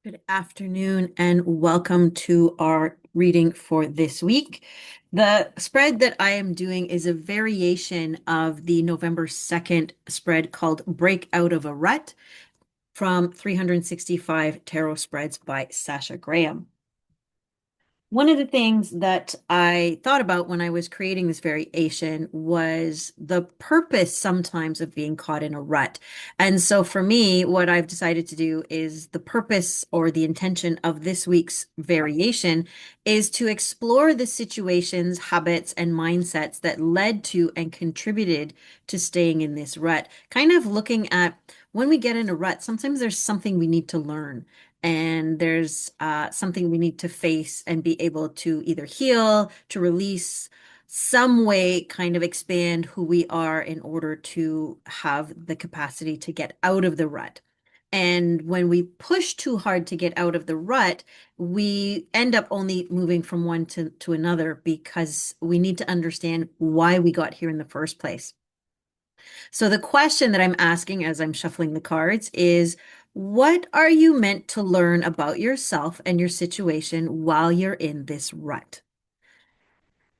Good afternoon and welcome to our reading for this week. The spread that I am doing is a variation of the November 2nd spread called Break Out of a Rut from 365 Tarot Spreads by Sasha Graham. One of the things that I thought about when I was creating this variation was the purpose sometimes of being caught in a rut. And so for me, what I've decided to do is the purpose or the intention of this week's variation is to explore the situations, habits, and mindsets that led to and contributed to staying in this rut. Kind of looking at when we get in a rut, sometimes there's something we need to learn and there's something we need to face and be able to either heal, to release, some way kind of expand who we are in order to have the capacity to get out of the rut. And when we push too hard to get out of the rut, we end up only moving from one to another because we need to understand why we got here in the first place. So the question that I'm asking as I'm shuffling the cards is, what are you meant to learn about yourself and your situation while you're in this rut?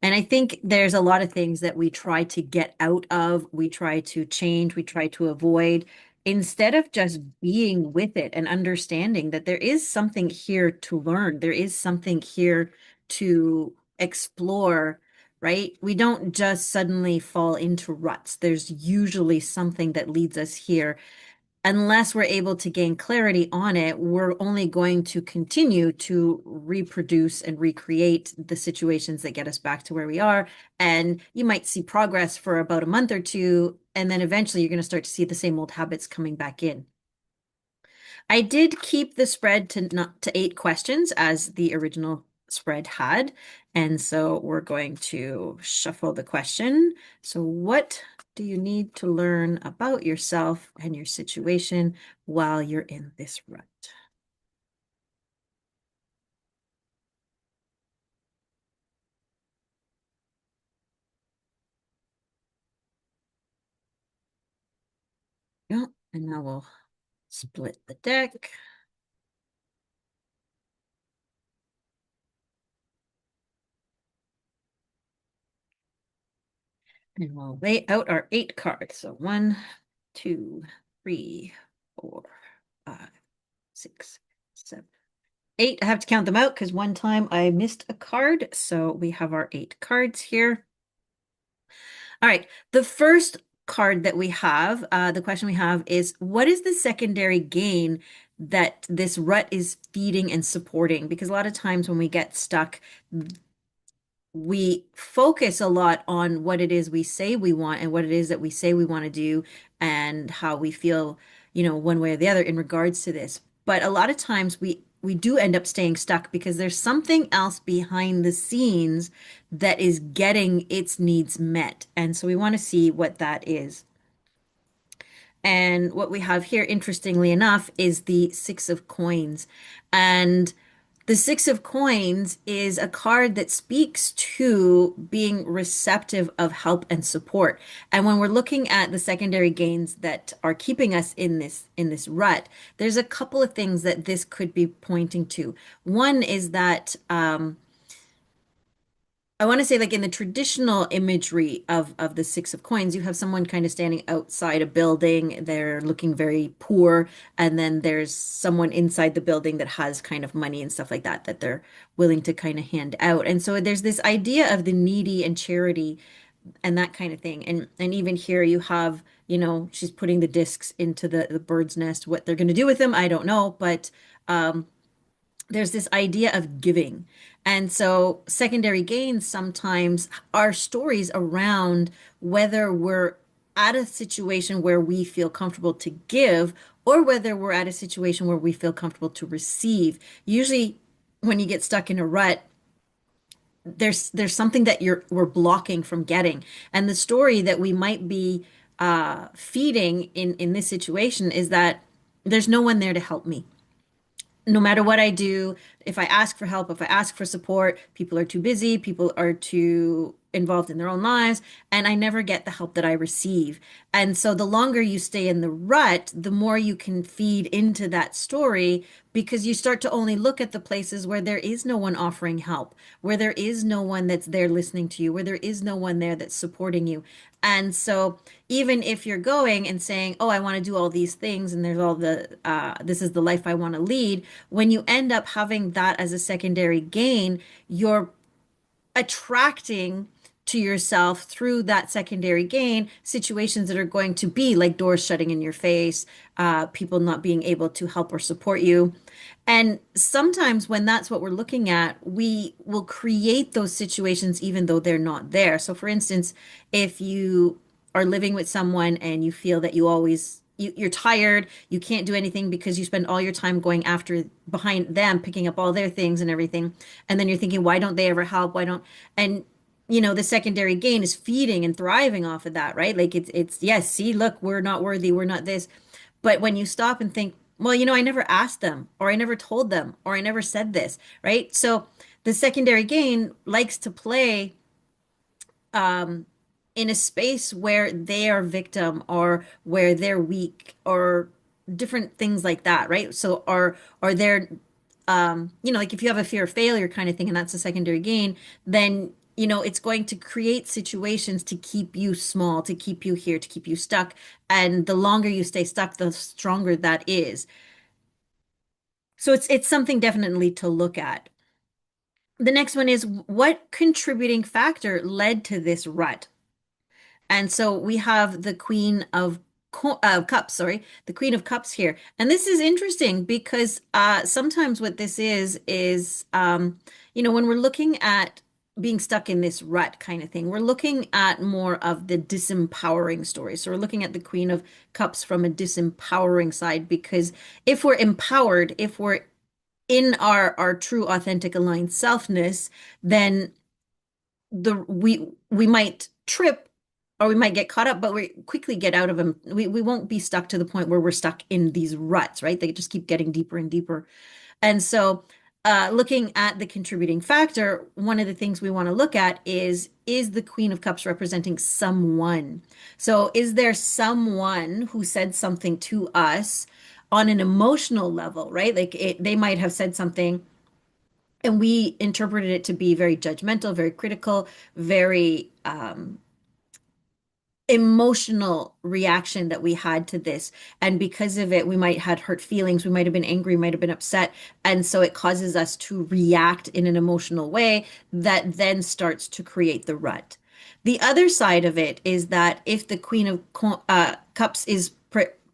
And I think there's a lot of things that we try to get out of, we try to change, we try to avoid, instead of just being with it and understanding that there is something here to learn. There is something here to explore, right? We don't just suddenly fall into ruts. There's usually something that leads us here unless we're able to gain clarity on it, we're only going to continue to reproduce and recreate the situations that get us back to where we are. And you might see progress for about a month or two, and then eventually you're going to start to see the same old habits coming back in. I did keep the spread to not to 8 questions as the original spread had. And so we're going to shuffle the question. So what do you need to learn about yourself and your situation while you're in this rut? Yeah, and now we'll split the deck. And we'll lay out our 8 cards. So 1, 2, 3, 4, 5, 6, 7, 8. I have to count them out because one time I missed a card. So we have our 8 cards here. All right. The first card that we have, the question we have is, what is the secondary gain that this rut is feeding and supporting? Because a lot of times when we get stuck, we focus a lot on what it is we say we want and what it is that we say we want to do and how we feel, one way or the other in regards to this. But a lot of times we do end up staying stuck because there's something else behind the scenes that is getting its needs met. And so we want to see what that is. And what we have here, interestingly enough, is the Six of Coins. And the Six of Coins is a card that speaks to being receptive of help and support. And when we're looking at the secondary gains that are keeping us in this rut, there's a couple of things that this could be pointing to. One is that I want to say, like in the traditional imagery of the Six of Coins, you have someone kind of standing outside a building. They're looking very poor, and then there's someone inside the building that has kind of money and stuff like that that they're willing to kind of hand out. And so there's this idea of the needy and charity and that kind of thing. And even here you have, she's putting the discs into the bird's nest. What they're going to do with them, I don't know, but there's this idea of giving. And so secondary gains sometimes are stories around whether we're at a situation where we feel comfortable to give or whether we're at a situation where we feel comfortable to receive. Usually when you get stuck in a rut, there's something that we're blocking from getting. And the story that we might be feeding in this situation is that there's no one there to help me no matter what I do, if I ask for help, if I ask for support, people are too busy, people are too involved in their own lives, and I never get the help that I receive. And so the longer you stay in the rut, the more you can feed into that story because you start to only look at the places where there is no one offering help, where there is no one that's there listening to you, where there is no one there that's supporting you. And so even if you're going and saying, "Oh, I want to do all these things and there's all this is the life I want to lead," when you end up having that as a secondary gain, you're attracting to yourself through that secondary gain situations that are going to be like doors shutting in your face, people not being able to help or support you. And sometimes when that's what we're looking at, we will create those situations even though they're not there. So, for instance, if you are living with someone and you feel that you're tired, you can't do anything because you spend all your time going after behind them, picking up all their things and everything. And then you're thinking, why don't they ever help? Why don't, and the secondary gain is feeding and thriving off of that, right? Like it's yes, see, look, we're not worthy, we're not this. But when you stop and think, well, I never asked them, or I never told them, or I never said this, right? So the secondary gain likes to play um, in a space where they are victim or where they're weak or different things like that, right? So or they're like if you have a fear of failure kind of thing, and that's a secondary gain, then it's going to create situations to keep you small, to keep you here, to keep you stuck. And the longer you stay stuck, the stronger that is. So it's something definitely to look at. The next one is what contributing factor led to this rut? And so we have the Queen of Cups, sorry, the Queen of Cups here. And this is interesting because sometimes what this is when we're looking at being stuck in this rut kind of thing, we're looking at more of the disempowering story. So we're looking at the Queen of Cups from a disempowering side because if we're empowered, if we're in our true authentic aligned selfness, then we might trip or we might get caught up, but we quickly get out of them. We won't be stuck to the point where we're stuck in these ruts, right? They just keep getting deeper and deeper. And so, looking at the contributing factor, one of the things we want to look at is the Queen of Cups representing someone? So, is there someone who said something to us on an emotional level, right? Like they might have said something and we interpreted it to be very judgmental, very critical, very emotional reaction that we had to this. And because of it, we might had hurt feelings, we might have been angry, might have been upset. And so it causes us to react in an emotional way that then starts to create the rut. The other side of it is that if the Queen of Cups is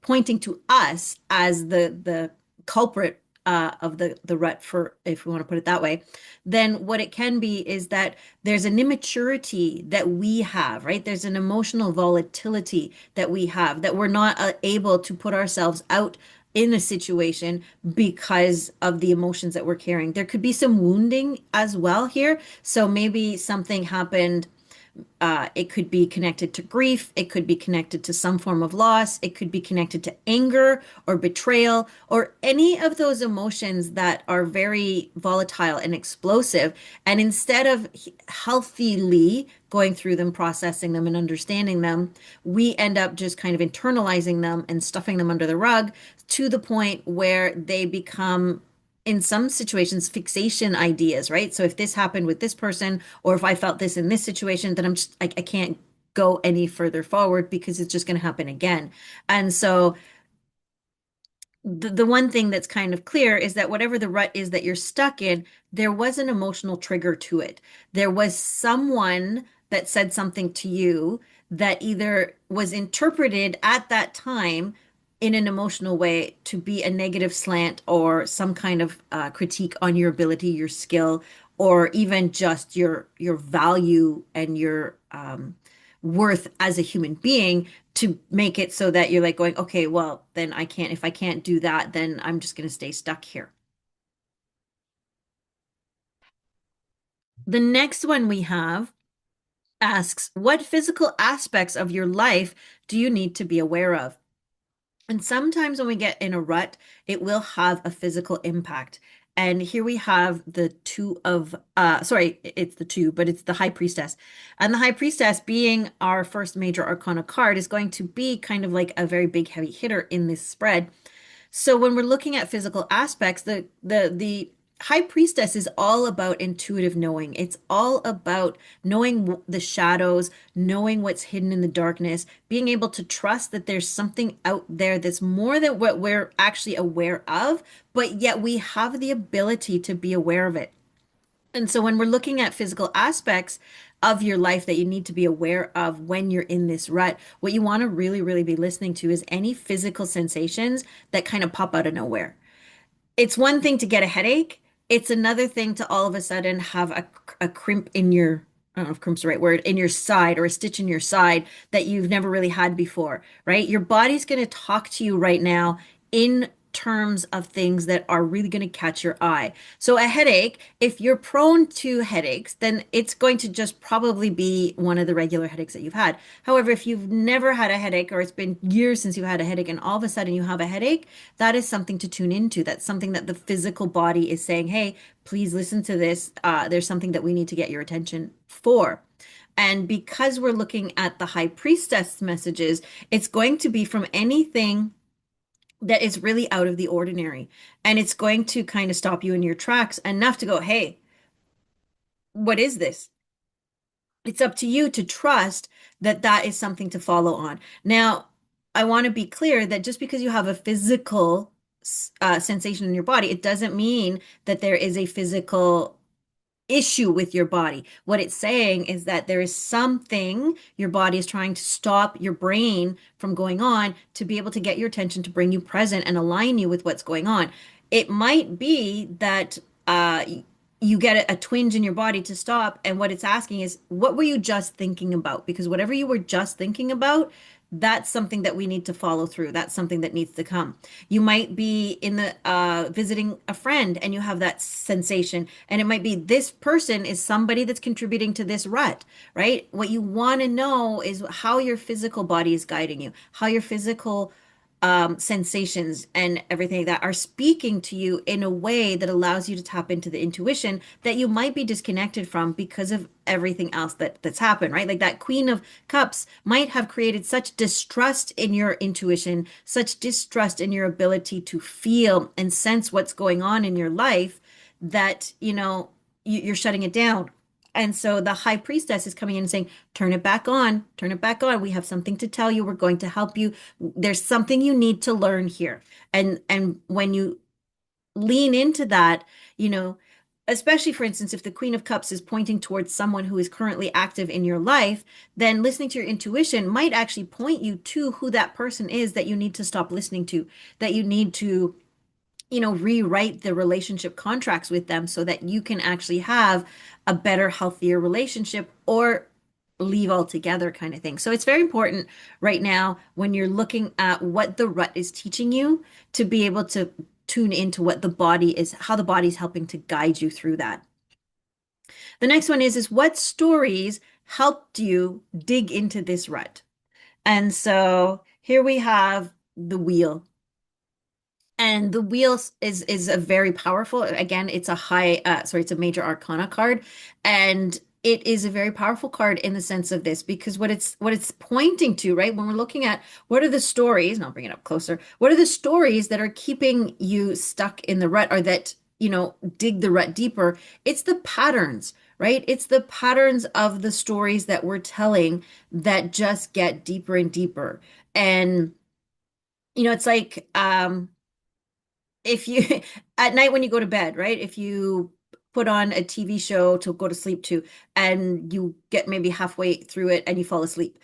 pointing to us as the culprit of the rut, for if we want to put it that way, then what it can be is that there's an immaturity that we have, right? There's an emotional volatility that we have that we're not able to put ourselves out in a situation because of the emotions that we're carrying. There could be some wounding as well here. So maybe something happened. It could be connected to grief. It could be connected to some form of loss. It could be connected to anger or betrayal or any of those emotions that are very volatile and explosive. And instead of healthily going through them, processing them, and understanding them, we end up just kind of internalizing them and stuffing them under the rug to the point where they become in some situations fixation ideas, right? So if this happened with this person, or if I felt this in this situation, then I can't go any further forward because it's just going to happen again. And so the one thing that's kind of clear is that whatever the rut is that you're stuck in, there was an emotional trigger to it. There was someone that said something to you that either was interpreted at that time in an emotional way to be a negative slant or some kind of critique on your ability, your skill, or even just your value and your worth as a human being to make it so that you're like going, okay, well, then if I can't do that, then I'm just going to stay stuck here. The next one we have asks, what physical aspects of your life do you need to be aware of? And sometimes when we get in a rut, it will have a physical impact. And here we have the two of sorry, it's the two, but it's the high priestess. And the high priestess being our first major arcana card is going to be kind of like a very big heavy hitter in this spread. So when we're looking at physical aspects, the high priestess is all about intuitive knowing. It's all about knowing the shadows, knowing what's hidden in the darkness, being able to trust that there's something out there that's more than what we're actually aware of, but yet we have the ability to be aware of it. And so when we're looking at physical aspects of your life that you need to be aware of when you're in this rut, what you want to really, really be listening to is any physical sensations that kind of pop out of nowhere. It's one thing to get a headache. It's another thing to all of a sudden have a crimp in your, I don't know if crimp's the right word, in your side or a stitch in your side that you've never really had before, right? Your body's going to talk to you right now in terms of things that are really going to catch your eye. So a headache, if you're prone to headaches, then it's going to just probably be one of the regular headaches that you've had. However, if you've never had a headache or it's been years since you had a headache and all of a sudden you have a headache, that is something to tune into. That's something that the physical body is saying, hey, please listen to this. There's something that we need to get your attention for. And because we're looking at the high priestess messages, it's going to be from anything that is really out of the ordinary. And it's going to kind of stop you in your tracks enough to go, hey, what is this? It's up to you to trust that that is something to follow on. Now, I want to be clear that just because you have a physical sensation in your body, it doesn't mean that there is a physical issue with your body. What it's saying is that there is something your body is trying to stop your brain from going on to be able to get your attention to bring you present and align you with what's going on. It might be that you get a twinge in your body to stop, and what it's asking is, what were you just thinking about? Because whatever you were just thinking about, that's something that we need to follow through. That's something that needs to come. You might be in the visiting a friend and you have that sensation, and it might be this person is somebody that's contributing to this rut, right? What you want to know is how your physical body is guiding you, how your physical sensations and everything like that are speaking to you in a way that allows you to tap into the intuition that you might be disconnected from because of everything else that's happened, right? Like that Queen of Cups might have created such distrust in your intuition, such distrust in your ability to feel and sense what's going on in your life that, you're shutting it down. And so the high priestess is coming in and saying, turn it back on, turn it back on. We have something to tell you. We're going to help you. There's something you need to learn here. And when you lean into that, you know, especially for instance, if the Queen of Cups is pointing towards someone who is currently active in your life, then listening to your intuition might actually point you to who that person is that you need to stop listening to, that you need to rewrite the relationship contracts with them so that you can actually have a better, healthier relationship or leave altogether kind of thing. So it's very important right now when you're looking at what the rut is teaching you to be able to tune into what the body is, how the body's helping to guide you through that. The next one is what stories helped you dig into this rut? And so here we have the wheel. And the wheel is a very powerful, again, it's a it's a major arcana card. And it is a very powerful card in the sense of this, because what it's pointing to, right? When we're looking at what are the stories, and I'll bring it up closer, what are the stories that are keeping you stuck in the rut or that, dig the rut deeper? It's the patterns, right? It's the patterns of the stories that we're telling that just get deeper and deeper. And, it's like, if you at night when you go to bed, right? If you put on a TV show to go to sleep to and you get maybe halfway through it and you fall asleep,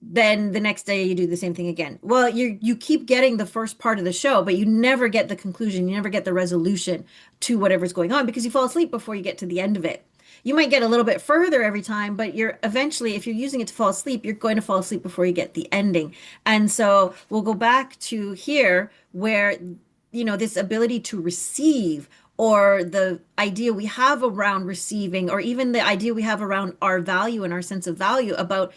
then the next day you do the same thing again. Well, you keep getting the first part of the show, but you never get the conclusion, you never get the resolution to whatever's going on because you fall asleep before you get to the end of it. You might get a little bit further every time, but you're eventually, if you're using it to fall asleep, you're going to fall asleep before you get the ending. And so we'll go back to here where, this ability to receive or the idea we have around receiving, or even the idea we have around our value and our sense of value about,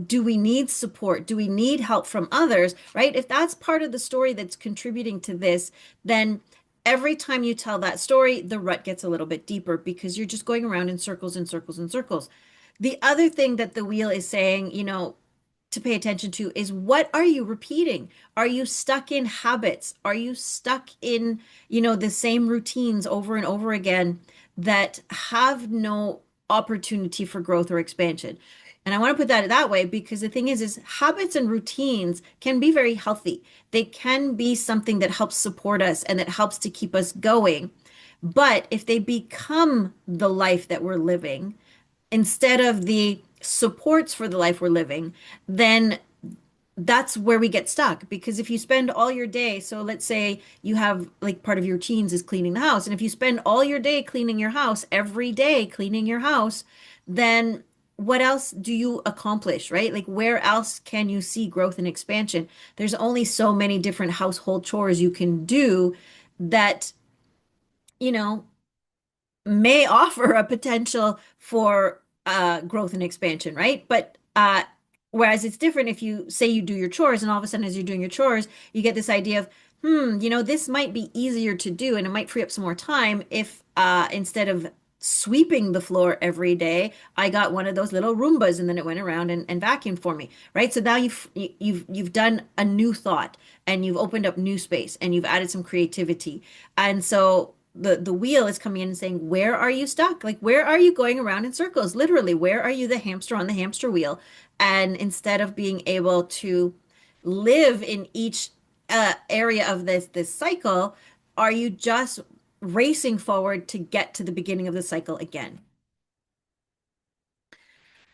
do we need support? Do we need help from others? Right? If that's part of the story that's contributing to this, then every time you tell that story, the rut gets a little bit deeper because you're just going around in circles and circles and circles. The other thing that the wheel is saying, to pay attention to is what are you repeating? Are you stuck in habits? Are you stuck in, the same routines over and over again that have no opportunity for growth or expansion? And I want to put that way because the thing is habits and routines can be very healthy. They can be something that helps support us and that helps to keep us going. But if they become the life that we're living, instead of the supports for the life we're living, then that's where we get stuck. Because if you spend all your day, so let's say you have like part of your routines is cleaning the house, and if you spend all your day cleaning your house, every day cleaning your house, then what else do you accomplish, right? Like, where else can you see growth and expansion? There's only so many different household chores you can do that, you know, may offer a potential for growth and expansion, right? But whereas it's different if you say you do your chores and all of a sudden as you're doing your chores, you get this idea of, this might be easier to do and it might free up some more time if instead of sweeping the floor every day, I got one of those little Roombas and then it went around and vacuumed for me, right? So now you've done a new thought and you've opened up new space and you've added some creativity. And so the wheel is coming in and saying, where are you stuck? Like, where are you going around in circles? Literally, where are you the hamster on the hamster wheel? And instead of being able to live in each area of this cycle, are you just racing forward to get to the beginning of the cycle again?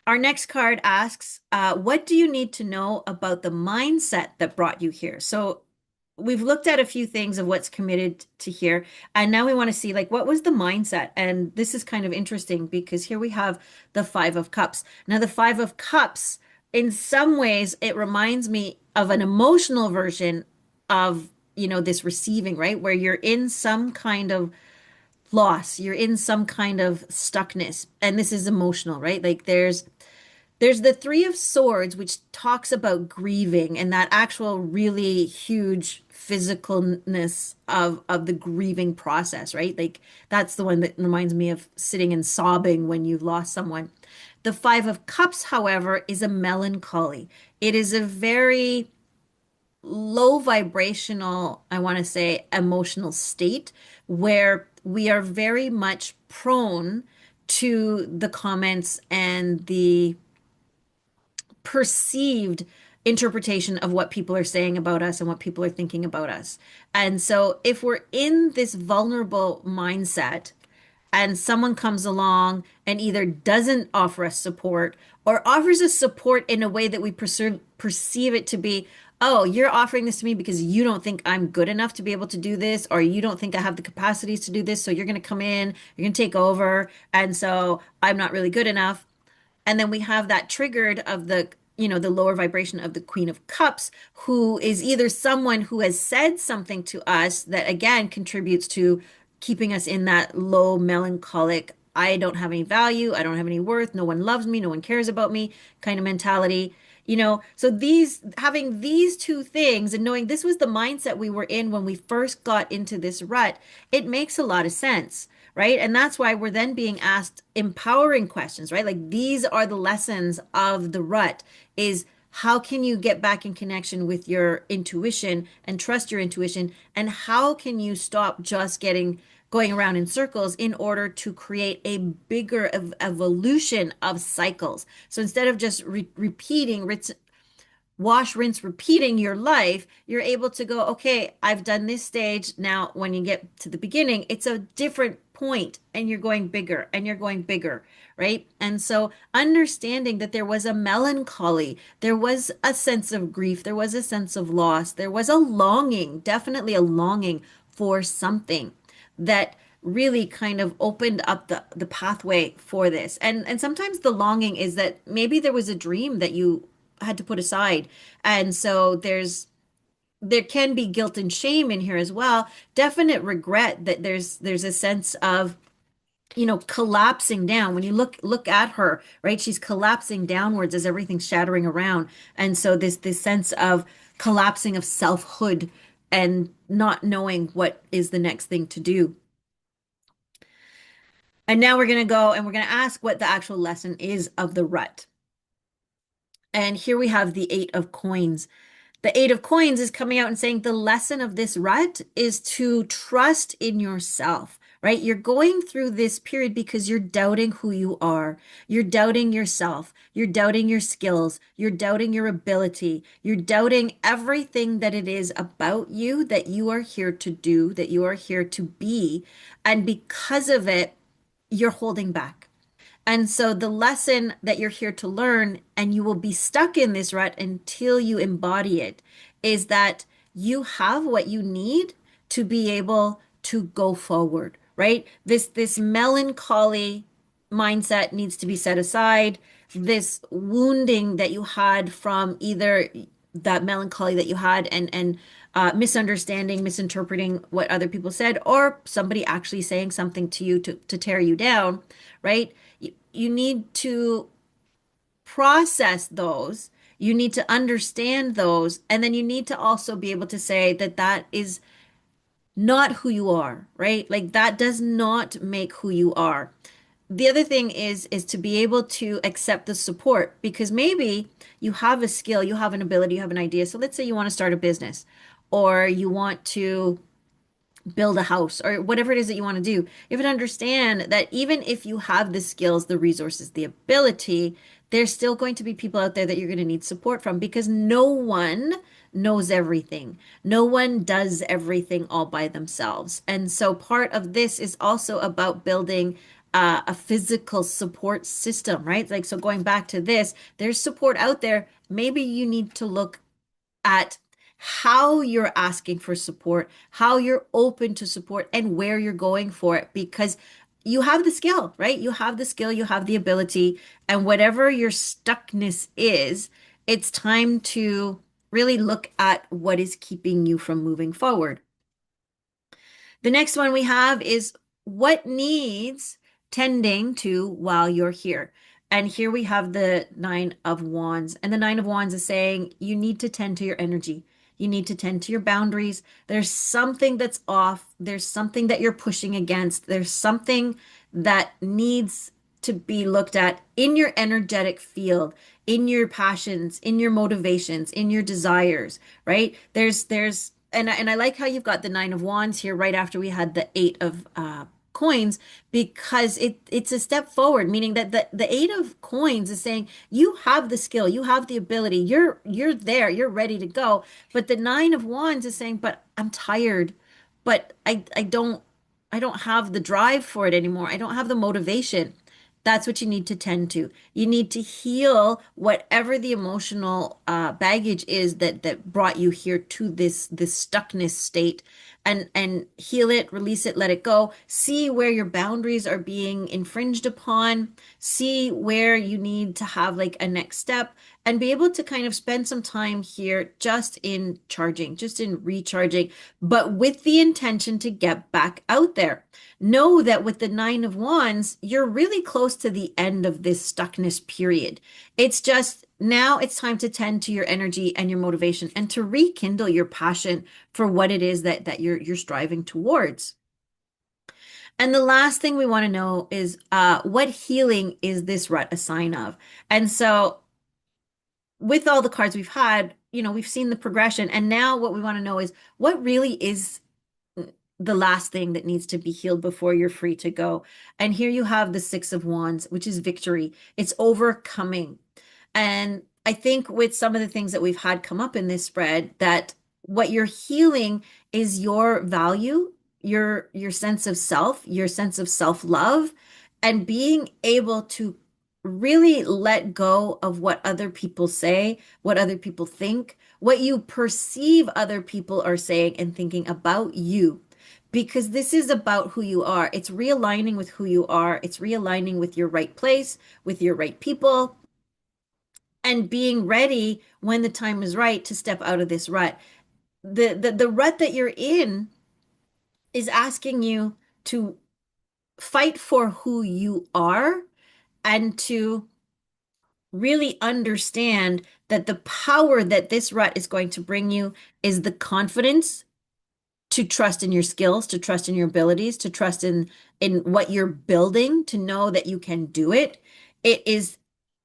Our next card asks, what do you need to know about the mindset that brought you here? So we've looked at a few things of what's committed to here, and now we want to see like what was the mindset? And this is kind of interesting because here we have the Five of Cups. Now, the Five of Cups, in some ways, it reminds me of an emotional version of, this receiving, right? Where you're in some kind of loss, you're in some kind of stuckness, and this is emotional, right? Like there's the Three of Swords, which talks about grieving and that actual really huge physicalness of the grieving process, right? Like that's the one that reminds me of sitting and sobbing when you've lost someone. The Five of Cups, however, is a melancholy. It is a very low vibrational, I want to say, emotional state where we are very much prone to the comments and the perceived interpretation of what people are saying about us and what people are thinking about us. And so if we're in this vulnerable mindset and someone comes along and either doesn't offer us support or offers us support in a way that we perceive it to be, oh, you're offering this to me because you don't think I'm good enough to be able to do this, or you don't think I have the capacities to do this. So you're going to come in, you're going to take over. And so I'm not really good enough. And then we have that triggered of the lower vibration of the Queen of Cups, who is either someone who has said something to us that again contributes to keeping us in that low melancholic, I don't have any value, I don't have any worth, no one loves me, no one cares about me kind of mentality. So having these two things and knowing this was the mindset we were in when we first got into this rut, it makes a lot of sense, right? And that's why we're then being asked empowering questions, right? Like these are the lessons of the rut is how can you get back in connection with your intuition and trust your intuition? And how can you stop just going around in circles in order to create a bigger evolution of cycles? So instead of just repeating wash, rinse, repeating your life, you're able to go, okay, I've done this stage. Now, when you get to the beginning, it's a different point and you're going bigger and you're going bigger, right? And so understanding that there was a melancholy, there was a sense of grief, there was a sense of loss, there was a longing, definitely a longing for something that really kind of opened up the pathway for this. And sometimes the longing is that maybe there was a dream that you had to put aside. And so there can be guilt and shame in here as well. Definite regret that there's a sense of collapsing down when you look at her, right? She's collapsing downwards as everything's shattering around. And so this sense of collapsing of selfhood and not knowing what is the next thing to do. And now we're going to go and we're going to ask what the actual lesson is of the rut. And here we have the Eight of Coins. The Eight of Coins is coming out and saying the lesson of this rut is to trust in yourself, right? You're going through this period because you're doubting who you are. You're doubting yourself. You're doubting your skills. You're doubting your ability. You're doubting everything that it is about you that you are here to do, that you are here to be. And because of it, you're holding back. And so the lesson that you're here to learn, and you will be stuck in this rut until you embody it, is that you have what you need to be able to go forward, right? This melancholy mindset needs to be set aside. This wounding that you had from either that melancholy that you had and misunderstanding, misinterpreting what other people said, or somebody actually saying something to you to tear you down, right? You need to process those. You need to understand those. And then you need to also be able to say that that is not who you are, right? Like that does not make who you are. The other thing is to be able to accept the support because maybe you have a skill, you have an ability, you have an idea. So let's say you want to start a business or you want to build a house or whatever it is that you want to do. You have to understand that even if you have the skills, the resources, the ability, there's still going to be people out there that you're going to need support from because no one knows everything. No one does everything all by themselves. And so part of this is also about building a physical support system, right? Like, so going back to this, there's support out there. Maybe you need to look at how you're asking for support, how you're open to support, and where you're going for it because you have the skill, right? You have the skill, you have the ability, and whatever your stuckness is, it's time to really look at what is keeping you from moving forward. The next one we have is what needs tending to while you're here. And here we have the Nine of Wands. And the Nine of Wands is saying you need to tend to your energy. You need to tend to your boundaries. There's something that's off. There's something that you're pushing against. There's something that needs to be looked at in your energetic field, in your passions, in your motivations, in your desires, right? And I like how you've got the Nine of Wands here right after we had the Eight of Coins because it's a step forward, meaning that the Eight of Coins is saying you have the skill, you have the ability, you're there, you're ready to go. But the Nine of Wands is saying, but I'm tired, but I don't have the drive for it anymore. I don't have the motivation. That's what you need to tend to. You need to heal whatever the emotional baggage is that brought you here to this stuckness state, and heal it, release it, let it go. See where your boundaries are being infringed upon. See where you need to have like a next step, and be able to kind of spend some time here just in charging, just in recharging, but with the intention to get back out there. Know that with the Nine of Wands, you're really close to the end of this stuckness period. It's just now it's time to tend to your energy and your motivation and to rekindle your passion for what it is that you're striving towards. And the last thing we want to know is what healing is this rut a sign of? And so with all the cards we've had, we've seen the progression. And now what we want to know is what really is the last thing that needs to be healed before you're free to go. And here you have the Six of Wands, which is victory. It's overcoming. And I think with some of the things that we've had come up in this spread, that what you're healing is your value, your sense of self, your sense of self-love, and being able to really let go of what other people say, what other people think, what you perceive other people are saying and thinking about you, because this is about who you are. It's realigning with who you are. It's realigning with your right place, with your right people, and being ready when the time is right to step out of this rut. The rut that you're in is asking you to fight for who you are and to really understand that the power that this rut is going to bring you is the confidence to trust in your skills, to trust in your abilities, to trust in what you're building, to know that you can do it. It is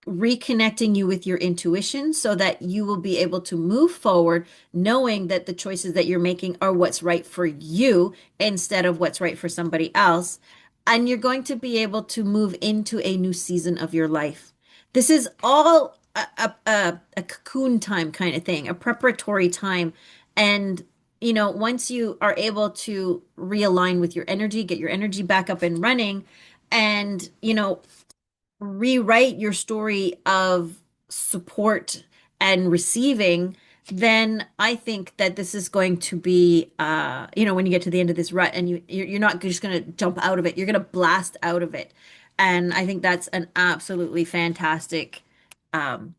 reconnecting you with your intuition so that you will be able to move forward knowing that the choices that you're making are what's right for you instead of what's right for somebody else. And you're going to be able to move into a new season of your life. This is all a cocoon time kind of thing, a preparatory time. And, once you are able to realign with your energy, get your energy back up and running, and, rewrite your story of support and receiving, then I think that this is going to be, when you get to the end of this rut and you're not just going to jump out of it, you're going to blast out of it. And I think that's an absolutely fantastic um,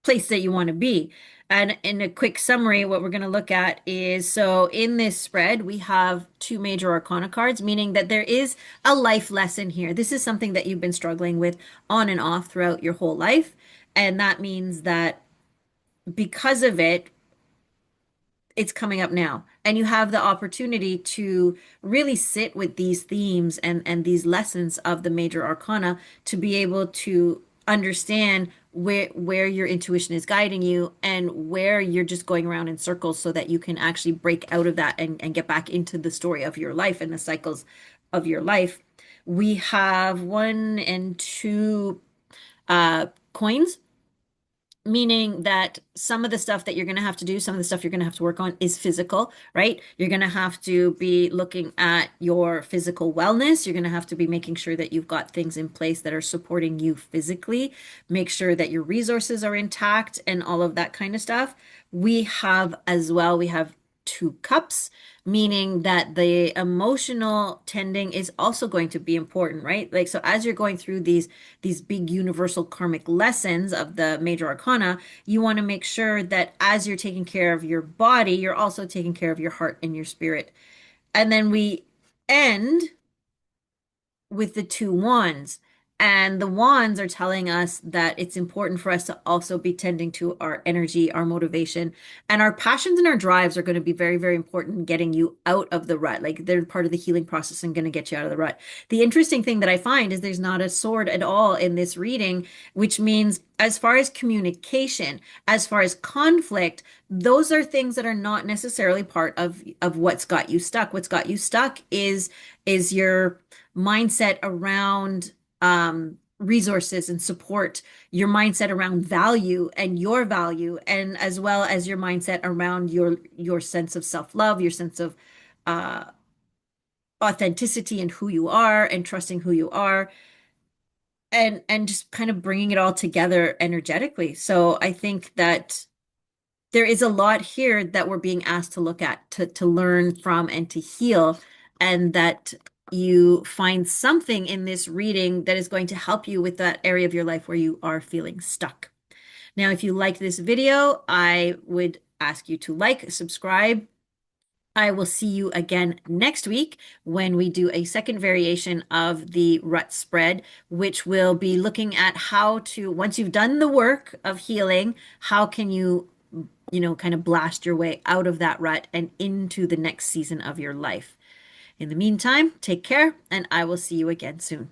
place that you want to be. And in a quick summary, what we're going to look at is so in this spread, we have two major arcana cards, meaning that there is a life lesson here. This is something that you've been struggling with on and off throughout your whole life. And that means that because of it, it's coming up now. And you have the opportunity to really sit with these themes and these lessons of the major arcana to be able to understand where your intuition is guiding you and where you're just going around in circles so that you can actually break out of that and get back into the story of your life and the cycles of your life. We have one and two coins, meaning that some of the stuff that you're going to have to do, some of the stuff you're going to have to work on is physical, right? You're going to have to be looking at your physical wellness. You're going to have to be making sure that you've got things in place that are supporting you physically. Make sure that your resources are intact and all of that kind of stuff. We have as well, we have two cups, meaning that the emotional tending is also going to be important, right? Like, so as you're going through these big universal karmic lessons of the major arcana, you want to make sure that as you're taking care of your body, you're also taking care of your heart and your spirit. And then we end with the two wands. And the wands are telling us that it's important for us to also be tending to our energy, our motivation, and our passions and our drives are going to be very, very important in getting you out of the rut. Like they're part of the healing process and going to get you out of the rut. The interesting thing that I find is there's not a sword at all in this reading, which means as far as communication, as far as conflict, those are things that are not necessarily part of what's got you stuck. What's got you stuck is your mindset around resources and support, your mindset around value and your value, and as well as your mindset around your sense of self-love, your sense of uh, authenticity and who you are and trusting who you are and just kind of bringing it all together energetically. So I think that there is a lot here that we're being asked to look at, to learn from and to heal, and that you find something in this reading that is going to help you with that area of your life where you are feeling stuck. Now, if you liked this video, I would ask you to like, subscribe. I will see you again next week when we do a second variation of the rut spread, which will be looking at how to, once you've done the work of healing, how can you, kind of blast your way out of that rut and into the next season of your life. In the meantime, take care, and I will see you again soon.